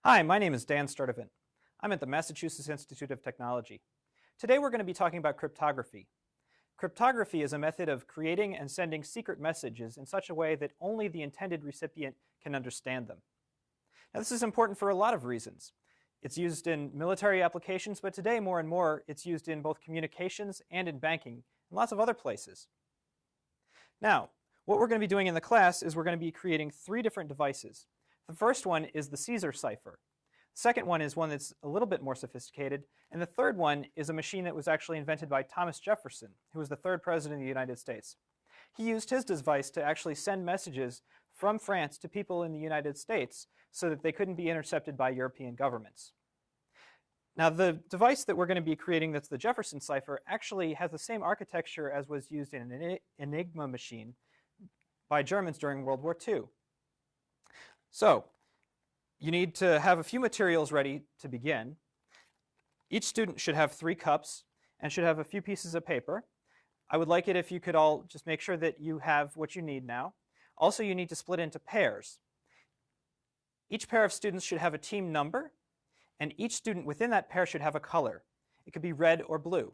Hi, my name is Dan Sturdivant. I'm at the Massachusetts Institute of Technology. Today we're going to be talking about cryptography. Cryptography is a method of creating and sending secret messages in such a way that only the intended recipient can understand them. Now, this is important for a lot of reasons. It's used in military applications, but today more and more it's used in both communications and in banking and lots of other places. Now, what we're going to be doing in the class is we're going to be creating three different devices. The first one is the Caesar cipher. The second one is one that's a little bit more sophisticated. And the third one is a machine that was actually invented by Thomas Jefferson, who was the third president of the United States. He used his device to actually send messages from France to people in the United States so that they couldn't be intercepted by European governments. Now, the device that we're going to be creating that's the Jefferson cipher actually has the same architecture as was used in an Enigma machine by Germans during World War II. So, you need to have a few materials ready to begin. Each student should have 3 cups and should have a few pieces of paper. I would like it if you could all just make sure that you have what you need now. Also, you need to split into pairs. Each pair of students should have a team number, and each student within that pair should have a color. It could be red or blue.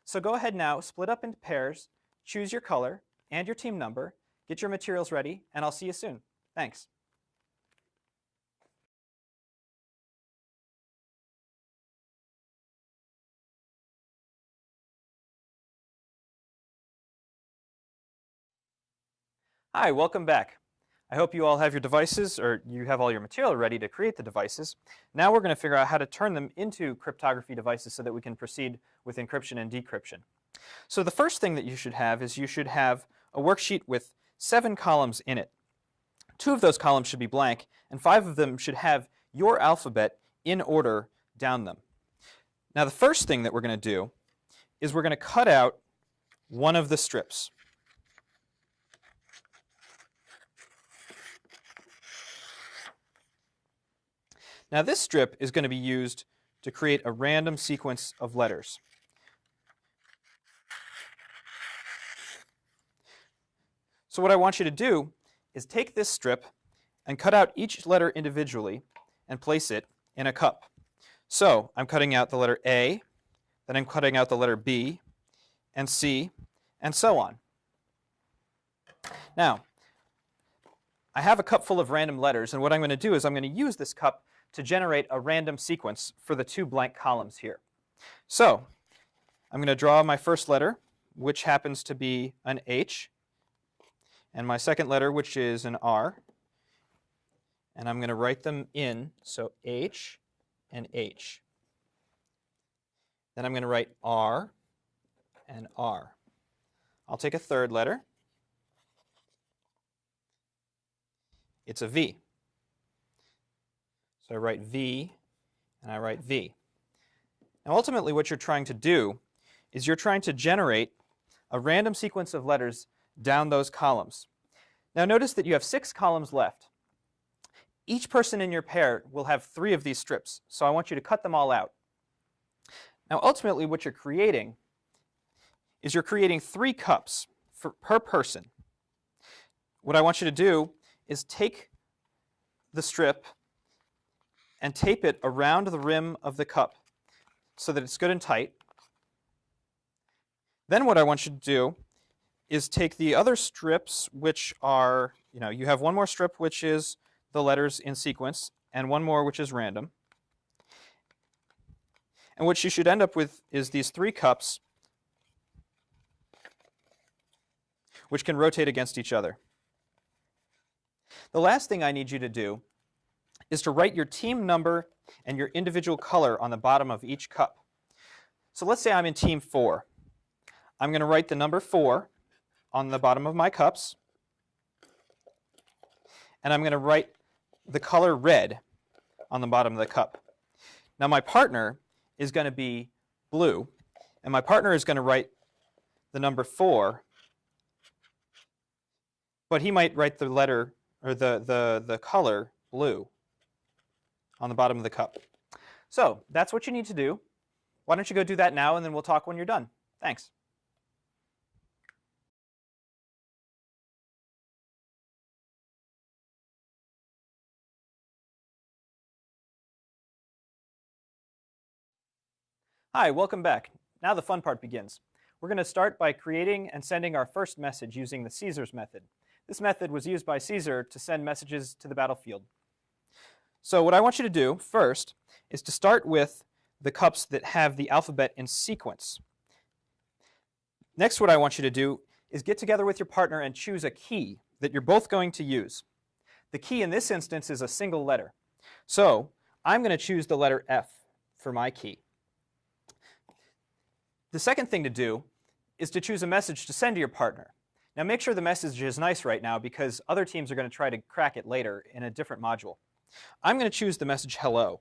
So go ahead now, split up into pairs, choose your color and your team number, get your materials ready, and I'll see you soon. Thanks. Hi, welcome back. I hope you all have your devices, or you have all your material ready to create the devices. Now we're going to figure out how to turn them into cryptography devices so that we can proceed with encryption and decryption. So the first thing that you should have is you should have a worksheet with 7 columns in it. 2 of those columns should be blank, and 5 of them should have your alphabet in order down them. Now the first thing that we're going to do is we're going to cut out one of the strips. Now this strip is going to be used to create a random sequence of letters. So what I want you to do is take this strip and cut out each letter individually and place it in a cup. So I'm cutting out the letter A, then I'm cutting out the letter B and C, and so on. Now, I have a cup full of random letters, and what I'm going to do is I'm going to use this cup to generate a random sequence for the 2 blank columns here. So I'm going to draw my first letter, which happens to be an H, and my second letter, which is an R, and I'm going to write them in, so H and H. Then I'm going to write R and R. I'll take a third letter. It's a V. So I write V and I write V. Now ultimately what you're trying to do is you're trying to generate a random sequence of letters down those columns. Now notice that you have 6 columns left. Each person in your pair will have 3 of these strips, so I want you to cut them all out. Now ultimately what you're creating is you're creating 3 cups per person. What I want you to do is take the strip and tape it around the rim of the cup so that it's good and tight. Then what I want you to do is take the other strips, which are, you have one more strip which is the letters in sequence and one more which is random. And what you should end up with is these 3 cups which can rotate against each other. The last thing I need you to do is to write your team number and your individual color on the bottom of each cup. So let's say I'm in team 4. I'm going to write the number 4 on the bottom of my cups, and I'm going to write the color red on the bottom of the cup. Now my partner is going to be blue, and my partner is going to write the number 4, but he might write the letter or the color blue on the bottom of the cup. So that's what you need to do. Why don't you go do that now, and then we'll talk when you're done. Thanks. Hi, welcome back. Now the fun part begins. We're going to start by creating and sending our first message using the Caesar's method. This method was used by Caesar to send messages to the battlefield. So what I want you to do first is to start with the cups that have the alphabet in sequence. Next, what I want you to do is get together with your partner and choose a key that you're both going to use. The key in this instance is a single letter. So I'm going to choose the letter F for my key. The second thing to do is to choose a message to send to your partner. Now make sure the message is nice right now because other teams are going to try to crack it later in a different module. I'm going to choose the message hello.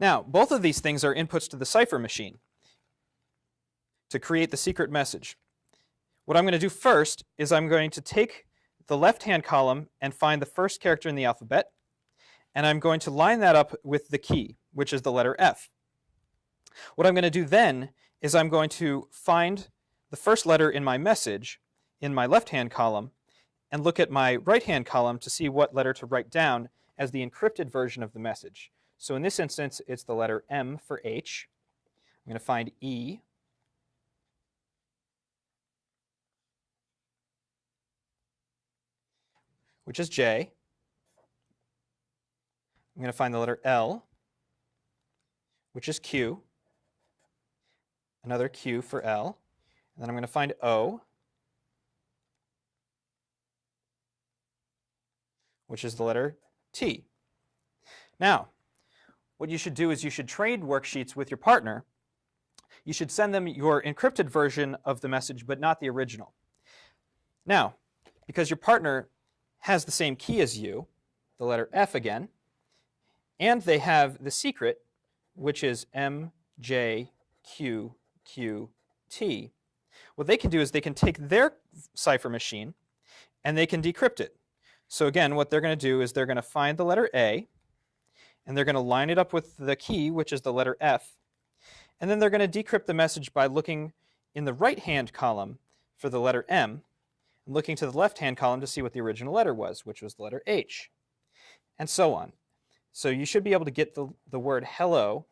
Now, both of these things are inputs to the cipher machine to create the secret message. What I'm going to do first is I'm going to take the left-hand column and find the first character in the alphabet, and I'm going to line that up with the key, which is the letter F. What I'm going to do then is I'm going to find the first letter in my message in my left-hand column and look at my right-hand column to see what letter to write down as the encrypted version of the message. So in this instance, it's the letter M for H. I'm going to find E. Which is J. I'm going to find the letter L, which is Q. Another Q for L. And then I'm going to find O, which is the letter T. Now, what you should do is you should trade worksheets with your partner. You should send them your encrypted version of the message, but not the original. Now, because your partner has the same key as you, the letter F again, and they have the secret, which is M, J, Q, Q, T, what they can do is they can take their cipher machine and they can decrypt it. So again, what they're going to do is they're going to find the letter A, and they're going to line it up with the key, which is the letter F, and then they're going to decrypt the message by looking in the right-hand column for the letter M, and looking to the left-hand column to see what the original letter was, which was the letter H, and so on. So you should be able to get the word hello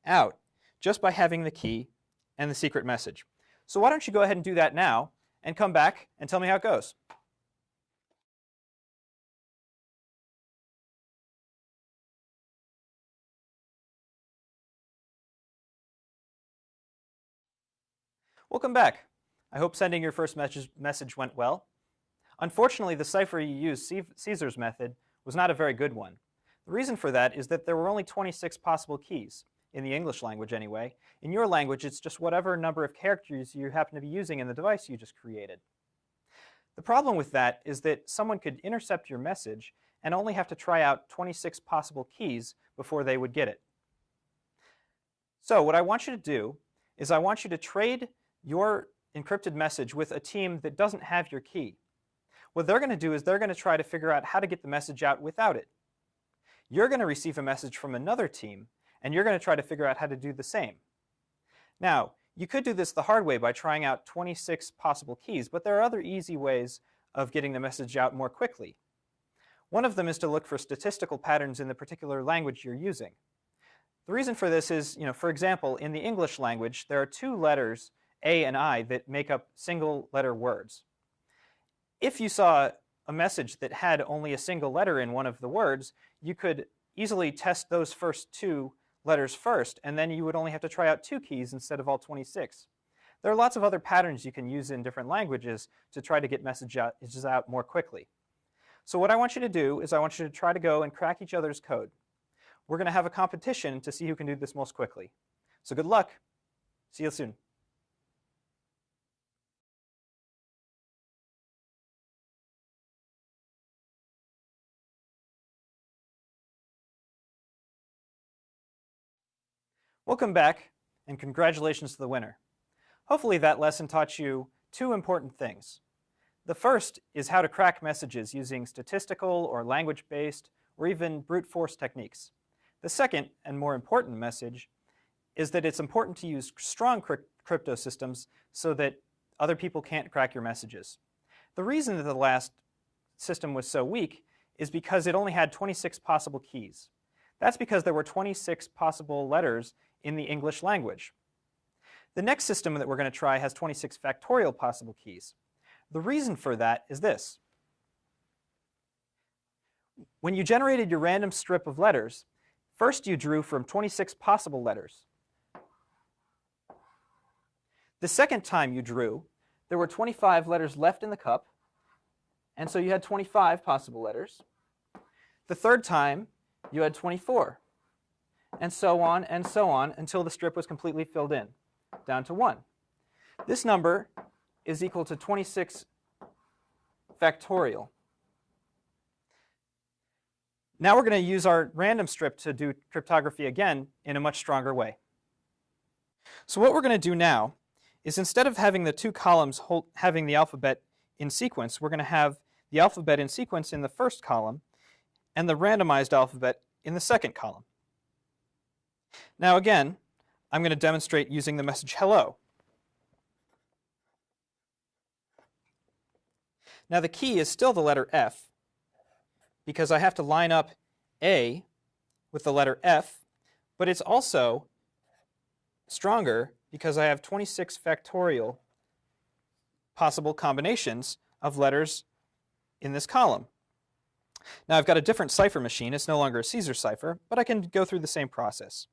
out just by having the key and the secret message. So why don't you go ahead and do that now and come back and tell me how it goes. Welcome back. I hope sending your first message went well. Unfortunately, the cipher you used, Caesar's method, was not a very good one. The reason for that is that there were only 26 possible keys, in the English language anyway. In your language, it's just whatever number of characters you happen to be using in the device you just created. The problem with that is that someone could intercept your message and only have to try out 26 possible keys before they would get it. So what I want you to do is I want you to trade your encrypted message with a team that doesn't have your key. What they're going to do is they're going to try to figure out how to get the message out without it. You're going to receive a message from another team, and you're going to try to figure out how to do the same. Now, you could do this the hard way by trying out 26 possible keys, but there are other easy ways of getting the message out more quickly. One of them is to look for statistical patterns in the particular language you're using. The reason for this is, for example, in the English language, there are two letters, A and I, that make up single letter words. If you saw a message that had only a single letter in one of the words, you could easily test those first two letters first, and then you would only have to try out 2 keys instead of all 26. There are lots of other patterns you can use in different languages to try to get messages out more quickly. So what I want you to do is I want you to try to go and crack each other's code. We're going to have a competition to see who can do this most quickly. So good luck. See you soon. Welcome back, and congratulations to the winner. Hopefully that lesson taught you 2 important things. The first is how to crack messages using statistical or language-based or even brute force techniques. The second, and more important message, is that it's important to use strong crypto systems so that other people can't crack your messages. The reason that the last system was so weak is because it only had 26 possible keys. That's because there were 26 possible letters in the English language. The next system that we're going to try has 26 factorial possible keys. The reason for that is this. When you generated your random strip of letters, first you drew from 26 possible letters. The second time you drew, there were 25 letters left in the cup, and so you had 25 possible letters. The third time, you had 24, and so on until the strip was completely filled in, down to 1. This number is equal to 26 factorial. Now we're going to use our random strip to do cryptography again in a much stronger way. So what we're going to do now is, instead of having the two columns having the alphabet in sequence, we're going to have the alphabet in sequence in the first column and the randomized alphabet in the second column. Now again, I'm going to demonstrate using the message hello. Now the key is still the letter F, because I have to line up A with the letter F, but it's also stronger because I have 26 factorial possible combinations of letters in this column. Now I've got a different cipher machine. It's no longer a Caesar cipher, but I can go through the same process.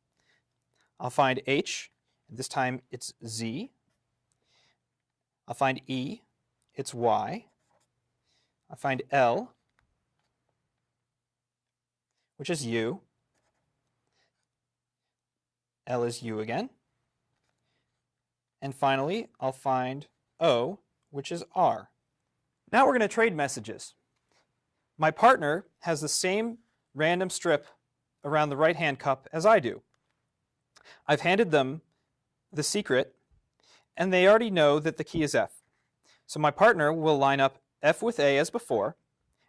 I'll find H, and this time it's Z. I'll find E, it's Y. I'll find L, which is U. L is U again. And finally, I'll find O, which is R. Now we're going to trade messages. My partner has the same random strip around the right-hand cup as I do. I've handed them the secret, and they already know that the key is F. So my partner will line up F with A as before,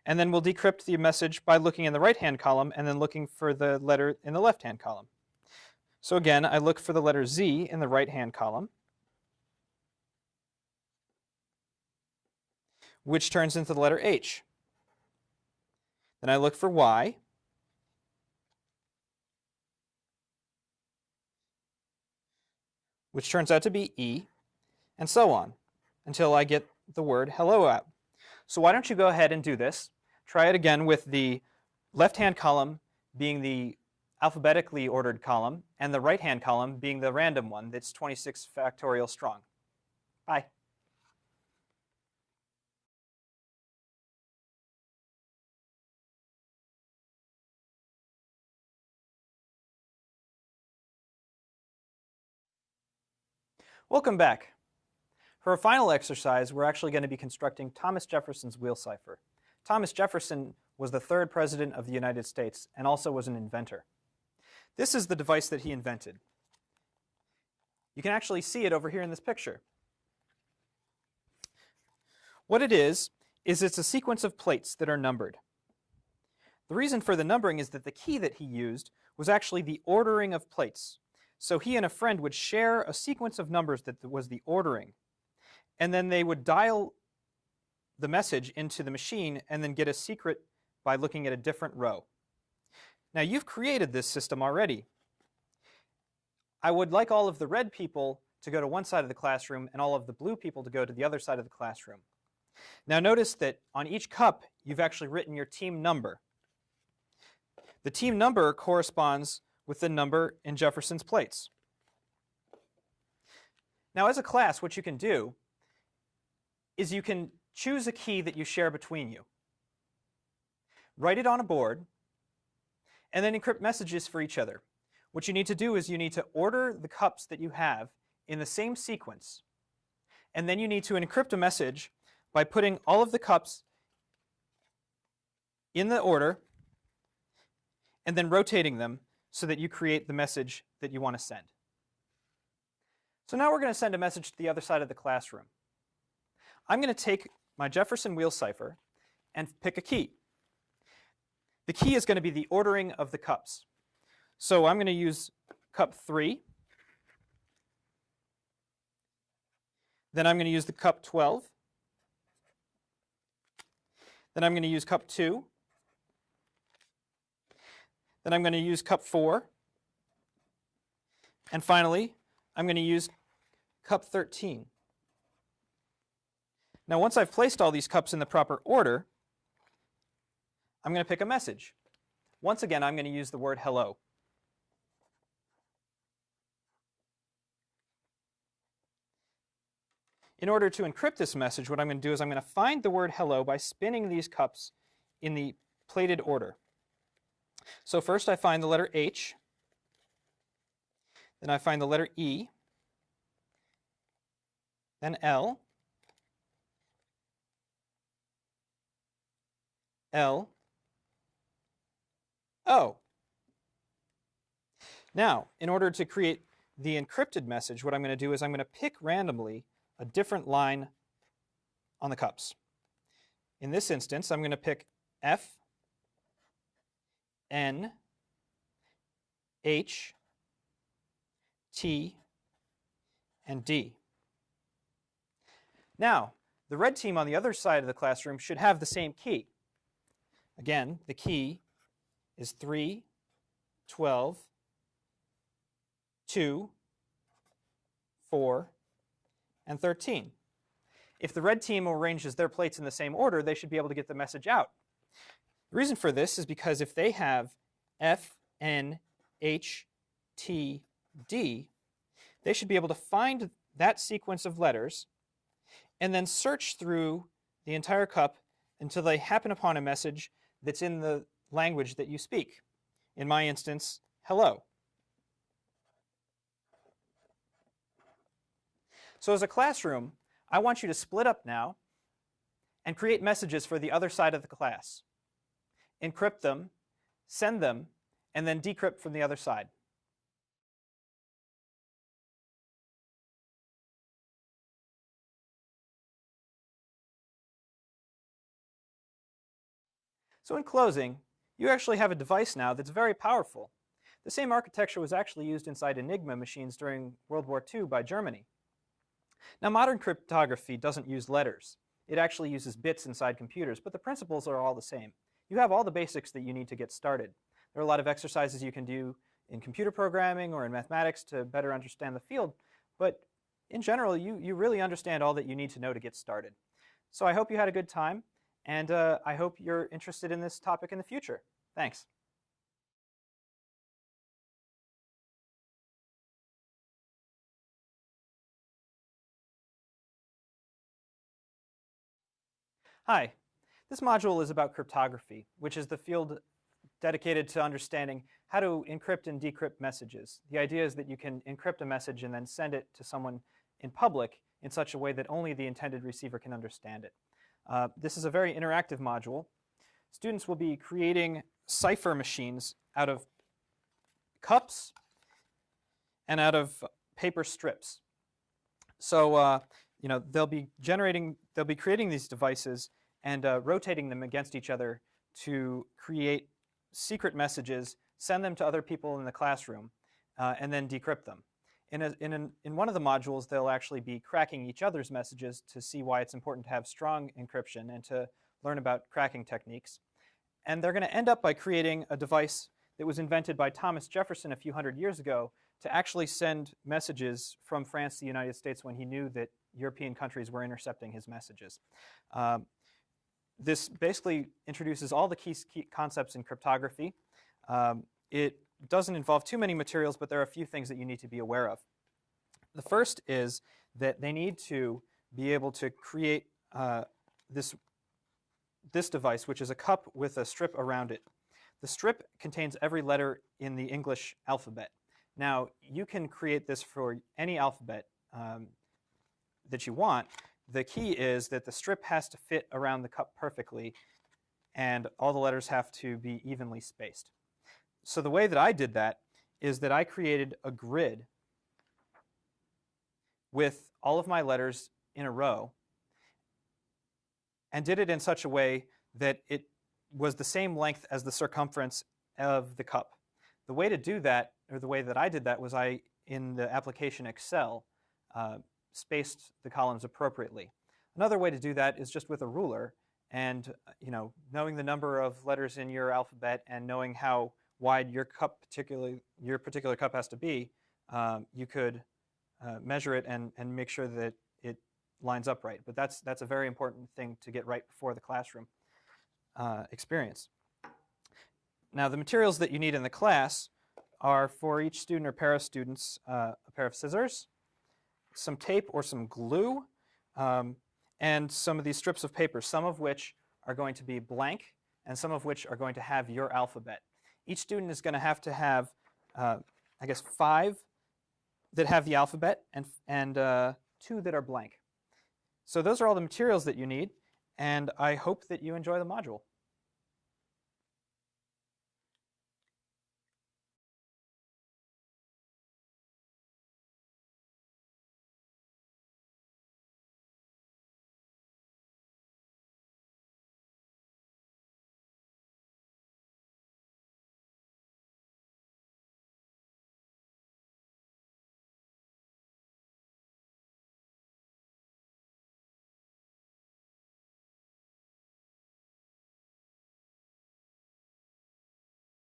and then we'll decrypt the message by looking in the right-hand column and then looking for the letter in the left-hand column. So again, I look for the letter Z in the right-hand column, which turns into the letter H. Then I look for Y, which turns out to be E, and so on, until I get the word hello out. So why don't you go ahead and do this. Try it again with the left-hand column being the alphabetically ordered column, and the right-hand column being the random one that's 26 factorial strong. Bye. Welcome back. For our final exercise, we're actually going to be constructing Thomas Jefferson's wheel cipher. Thomas Jefferson was the third president of the United States and also was an inventor. This is the device that he invented. You can actually see it over here in this picture. What it is it's a sequence of plates that are numbered. The reason for the numbering is that the key that he used was actually the ordering of plates. So he and a friend would share a sequence of numbers that was the ordering, and then they would dial the message into the machine and then get a secret by looking at a different row. Now you've created this system already. I would like all of the red people to go to one side of the classroom and all of the blue people to go to the other side of the classroom. Now notice that on each cup you've actually written your team number. The team number corresponds with the number in Jefferson's plates. Now as a class, what you can do is you can choose a key that you share between you. Write it on a board, and then encrypt messages for each other. What you need to do is you need to order the cups that you have in the same sequence, and then you need to encrypt a message by putting all of the cups in the order and then rotating them so that you create the message that you want to send. So now we're going to send a message to the other side of the classroom. I'm going to take my Jefferson Wheel cipher and pick a key. The key is going to be the ordering of the cups. So I'm going to use cup 3. Then I'm going to use the cup 12. Then I'm going to use cup 2. Then I'm going to use cup 4. And finally, I'm going to use cup 13. Now, once I've placed all these cups in the proper order, I'm going to pick a message. Once again, I'm going to use the word hello. In order to encrypt this message, what I'm going to do is I'm going to find the word hello by spinning these cups in the plated order. So first I find the letter H, then I find the letter E, then L, L, O. Now, in order to create the encrypted message, what I'm going to do is I'm going to pick randomly a different line on the cups. In this instance, I'm going to pick F, N, H, T, and D. Now, the red team on the other side of the classroom should have the same key. Again, the key is 3, 12, 2, 4, and 13. If the red team arranges their plates in the same order, they should be able to get the message out. The reason for this is because if they have F, N, H, T, D, they should be able to find that sequence of letters and then search through the entire cup until they happen upon a message that's in the language that you speak. In my instance, hello. So as a classroom, I want you to split up now and create messages for the other side of the class. Encrypt them, send them, and then decrypt from the other side. So in closing, you actually have a device now that's very powerful. The same architecture was actually used inside Enigma machines during World War II by Germany. Now, modern cryptography doesn't use letters. It actually uses bits inside computers, but the principles are all the same. You have all the basics that you need to get started. There are a lot of exercises you can do in computer programming or in mathematics to better understand the field, but in general, you really understand all that you need to know to get started. So I hope you had a good time, and I hope you're interested in this topic in the future. Thanks. Hi, this module is about cryptography, which is the field dedicated to understanding how to encrypt and decrypt messages. The idea is that you can encrypt a message and then send it to someone in public in such a way that only the intended receiver can understand it. This is a very interactive module. Students will be creating cipher machines out of cups and out of paper strips. So they'll be creating these devices and rotating them against each other to create secret messages, send them to other people in the classroom, and then decrypt them. In one of the modules, they'll actually be cracking each other's messages to see why it's important to have strong encryption and to learn about cracking techniques. And they're going to end up by creating a device that was invented by Thomas Jefferson a few hundred years ago to actually send messages from France to the United States when he knew that European countries were intercepting his messages. This basically introduces all the key concepts in cryptography. It doesn't involve too many materials, but there are a few things that you need to be aware of. The first is that they need to be able to create this device, which is a cup with a strip around it. The strip contains every letter in the English alphabet. Now, you can create this for any alphabet that you want. The key is that the strip has to fit around the cup perfectly, and all the letters have to be evenly spaced. So the way that I did that is that I created a grid with all of my letters in a row and did it in such a way that it was the same length as the circumference of the cup. The way to do that, or the way that I did that, was in the application Excel, spaced the columns appropriately. Another way to do that is just with a ruler and knowing the number of letters in your alphabet and knowing how wide your particular cup has to be, you could measure it and make sure that it lines up right. But that's a very important thing to get right before the classroom experience. Now, the materials that you need in the class are, for each student or pair of students, a pair of scissors, some tape or some glue, and some of these strips of paper, some of which are going to be blank and some of which are going to have your alphabet. Each student is going to have, I guess, 5 that have the alphabet and 2 that are blank. So those are all the materials that you need, and I hope that you enjoy the module.